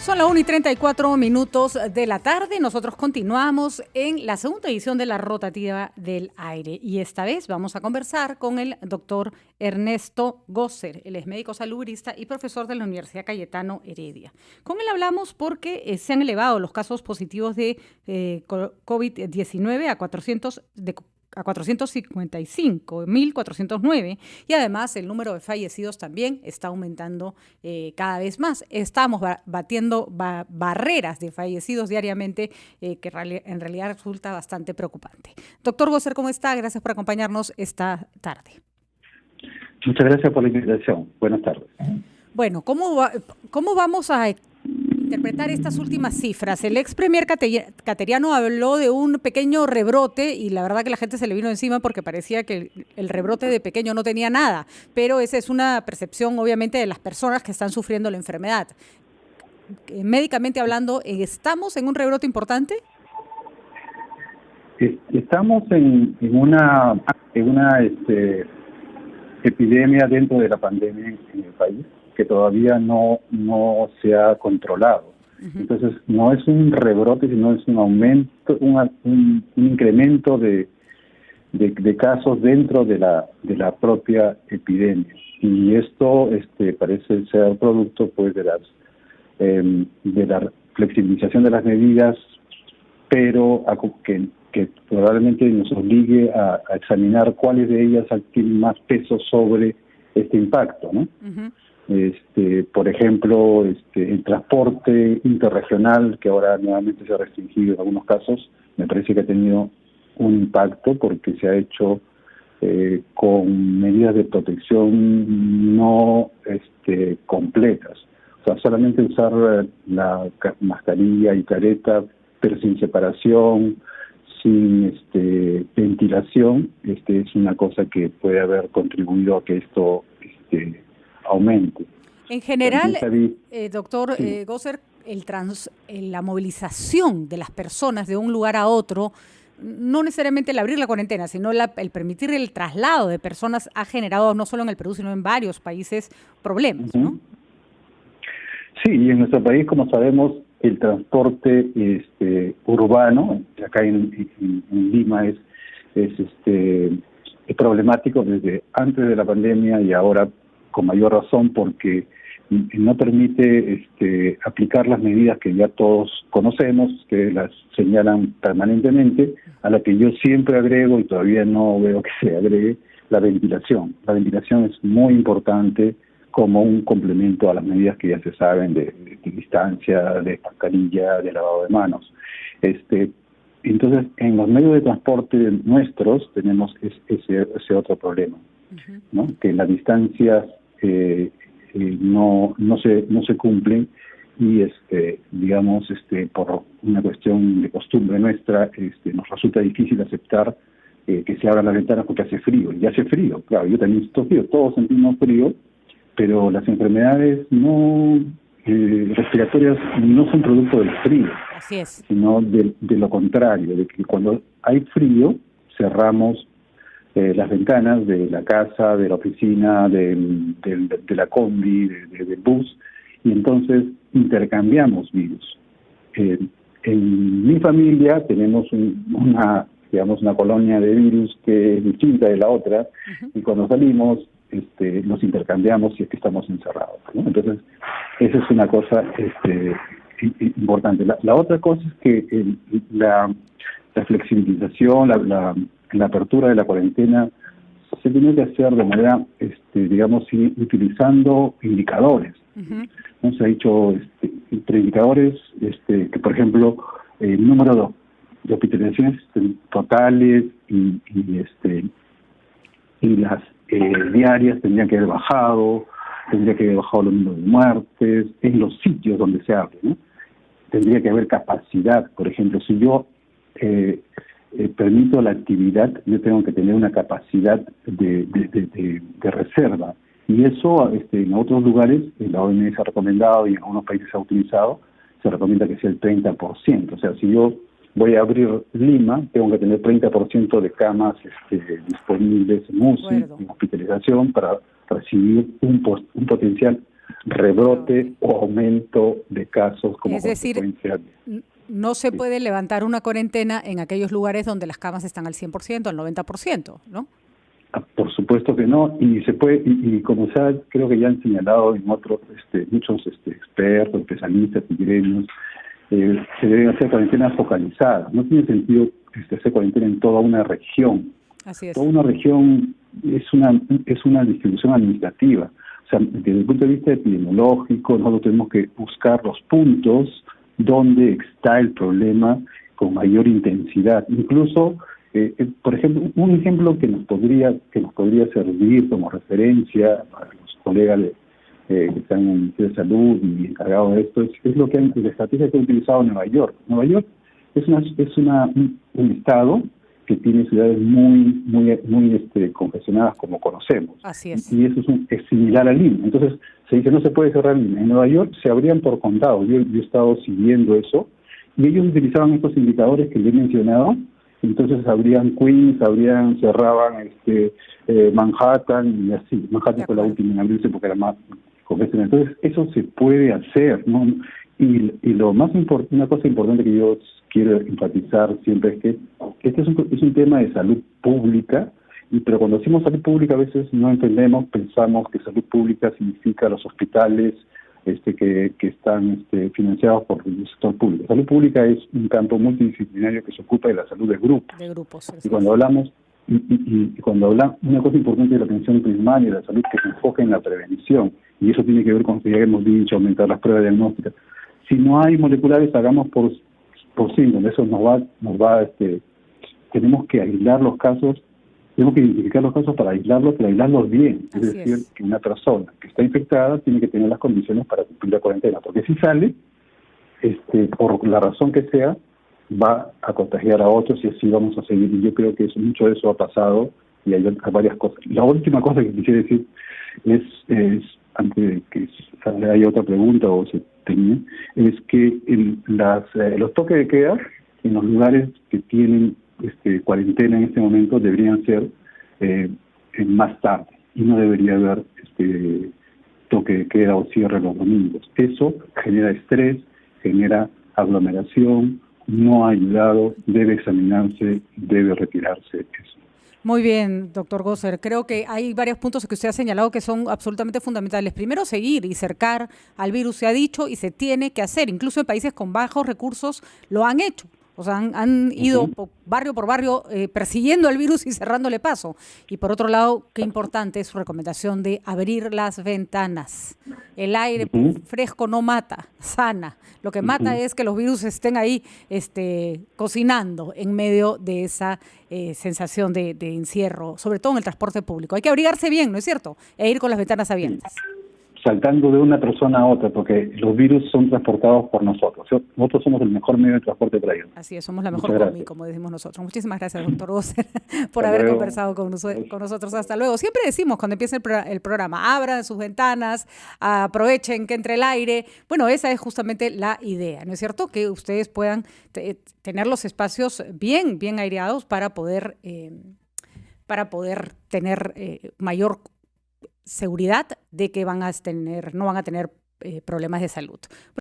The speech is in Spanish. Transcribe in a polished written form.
Son las 1:34 de la tarde. Nosotros continuamos en la segunda edición de la Rotativa del Aire. Y esta vez vamos a conversar con el doctor Ernesto Gosser. Él es médico salubrista y profesor de la Universidad Cayetano Heredia. Con él hablamos porque se han elevado los casos positivos de COVID-19 a 455.409 y además el número de fallecidos también está aumentando cada vez más. Estamos batiendo barreras de fallecidos diariamente que en realidad resulta bastante preocupante. Doctor Gosser, ¿cómo está? Gracias por acompañarnos esta tarde. Muchas gracias por la invitación. Buenas tardes. Bueno, ¿cómo vamos a interpretar estas últimas cifras? El ex premier cateriano habló de un pequeño rebrote y la verdad que la gente se le vino encima porque parecía que el rebrote de pequeño no tenía nada, pero esa es una percepción obviamente de las personas que están sufriendo la enfermedad. Médicamente hablando, ¿estamos en un rebrote importante? Estamos en una epidemia dentro de la pandemia en el país que todavía no se ha controlado. Uh-huh. Entonces, no es un rebrote, sino es un aumento, un incremento de casos dentro de la propia epidemia. Y esto parece ser producto pues de la flexibilización de las medidas, pero que probablemente nos obligue a examinar cuáles de ellas tienen más peso sobre este impacto, ¿no? Uh-huh. Por ejemplo, el transporte interregional, que ahora nuevamente se ha restringido en algunos casos, me parece que ha tenido un impacto porque se ha hecho con medidas de protección no completas. O sea, solamente usar la mascarilla y careta, pero sin separación, sin ventilación, es una cosa que puede haber contribuido a que esto aumente. En general, doctor Gosser, la movilización de las personas de un lugar a otro, no necesariamente el abrir la cuarentena, sino el permitir el traslado de personas ha generado no solo en el Perú, sino en varios países problemas, uh-huh. ¿no? Sí, y en nuestro país, como sabemos, el transporte urbano, acá en Lima es problemático desde antes de la pandemia y ahora con mayor razón porque no permite aplicar las medidas que ya todos conocemos, que las señalan permanentemente, a la que yo siempre agrego y todavía no veo que se agregue la ventilación. La ventilación es muy importante como un complemento a las medidas que ya se saben de distancia, de mascarilla, de lavado de manos. Entonces, en los medios de transporte nuestros tenemos ese otro problema, uh-huh. ¿no? Que las distancias no se cumplen y digamos por una cuestión de costumbre nuestra nos resulta difícil aceptar que se abran las ventanas porque hace frío, y hace frío, claro, yo también estoy frío, todos sentimos frío, pero las enfermedades respiratorias no son producto del frío. Así es. Sino de lo contrario, de que cuando hay frío cerramos las ventanas de la casa, de la oficina, de la combi, del bus, y entonces intercambiamos virus. En mi familia tenemos una colonia de virus que es distinta de la otra, uh-huh. y cuando salimos nos intercambiamos si es que estamos encerrados, ¿no? Entonces, esa es una cosa importante. La otra cosa es que la flexibilización, la apertura de la cuarentena se tiene que hacer de manera, digamos, utilizando indicadores. Uh-huh. ¿No? Se ha dicho entre indicadores que, por ejemplo, el número de hospitalizaciones totales y las diarias tendrían que haber bajado, tendría que haber bajado los números de muertes en los sitios donde se hable, ¿no? Tendría que haber capacidad. Por ejemplo, si yo permito la actividad, yo tengo que tener una capacidad de reserva. Y eso en otros lugares, la OMS ha recomendado y en algunos países se ha utilizado, se recomienda que sea el 30%. O sea, si yo voy a abrir Lima, tengo que tener 30% de camas disponibles en UCI, en hospitalización, para recibir un potencial rebrote o aumento de casos como es decir, consecuencia. no se puede levantar una cuarentena en aquellos lugares donde las camas están al 100%, al 90%, ¿no? Por supuesto que no, y se puede, y como creo que ya han señalado en otros, muchos expertos, especialistas y gremios, se deben hacer cuarentenas focalizadas. No tiene sentido hacer cuarentena en toda una región. Así es. Toda una región es una distribución administrativa. O sea, desde el punto de vista epidemiológico, nosotros tenemos que buscar los puntos donde está el problema con mayor intensidad. Incluso, por ejemplo, un ejemplo que nos podría servir como referencia para los colegas que están en el Ministerio de Salud y encargados de esto, es lo que la estrategia que ha utilizado Nueva York. Nueva York es un estado que tiene ciudades muy congestionadas como conocemos. Así es. Y eso es similar a Lima. Entonces, se dice no se puede cerrar Lima. En Nueva York se abrían por condado. Yo he estado siguiendo eso y ellos utilizaban estos indicadores que le he mencionado. Entonces abrían Queens, cerraban Manhattan y así. Manhattan fue la última en abrirse porque era más congestionada. Entonces, eso se puede hacer, ¿no? Y lo más importante, una cosa importante que yo quiero enfatizar siempre es que este es un tema de salud pública, pero cuando decimos salud pública a veces no entendemos, pensamos que salud pública significa los hospitales que están financiados por el sector público. Salud pública es un campo multidisciplinario que se ocupa de la salud de grupos. Y cuando hablamos, una cosa importante de la atención primaria de la salud que se enfoca en la prevención, y eso tiene que ver con, ya hemos dicho, aumentar las pruebas diagnósticas. Si no hay moleculares, hagamos por síntomas. Eso tenemos que aislar los casos, tenemos que identificar los casos para aislarlos, pero aislarlos bien. Es decir, que una persona que está infectada tiene que tener las condiciones para cumplir la cuarentena, porque si sale, por la razón que sea, va a contagiar a otros y así vamos a seguir. Y yo creo que mucho de eso ha pasado y hay varias cosas. La última cosa que quisiera decir es antes de que haya otra pregunta o se termine, es que los toques de queda en los lugares que tienen cuarentena en este momento deberían ser más tarde y no debería haber toque de queda o cierre los domingos. Eso genera estrés, genera aglomeración, no ha ayudado, debe examinarse, debe retirarse eso. Muy bien, doctor Gosser. Creo que hay varios puntos que usted ha señalado que son absolutamente fundamentales. Primero, seguir y cercar al virus, se ha dicho, y se tiene que hacer. Incluso en países con bajos recursos lo han hecho. O sea, han ido barrio por barrio persiguiendo al virus y cerrándole paso. Y por otro lado, qué importante es su recomendación de abrir las ventanas. El aire fresco no mata, sana. Lo que mata es que los virus estén ahí cocinando en medio de esa sensación de encierro, sobre todo en el transporte público. Hay que abrigarse bien, ¿no es cierto? E ir con las ventanas abiertas. Saltando de una persona a otra, porque los virus son transportados por nosotros. Nosotros somos el mejor medio de transporte para ellos. Así es, somos la mejor combi, como decimos nosotros. Muchísimas gracias, doctor Gosser, por haber conversado con nosotros. Hasta luego. Siempre decimos cuando empieza el programa, abran sus ventanas, aprovechen que entre el aire. Bueno, esa es justamente la idea, ¿no es cierto? Que ustedes puedan tener los espacios bien aireados para poder tener mayor seguridad de que no van a tener problemas de salud.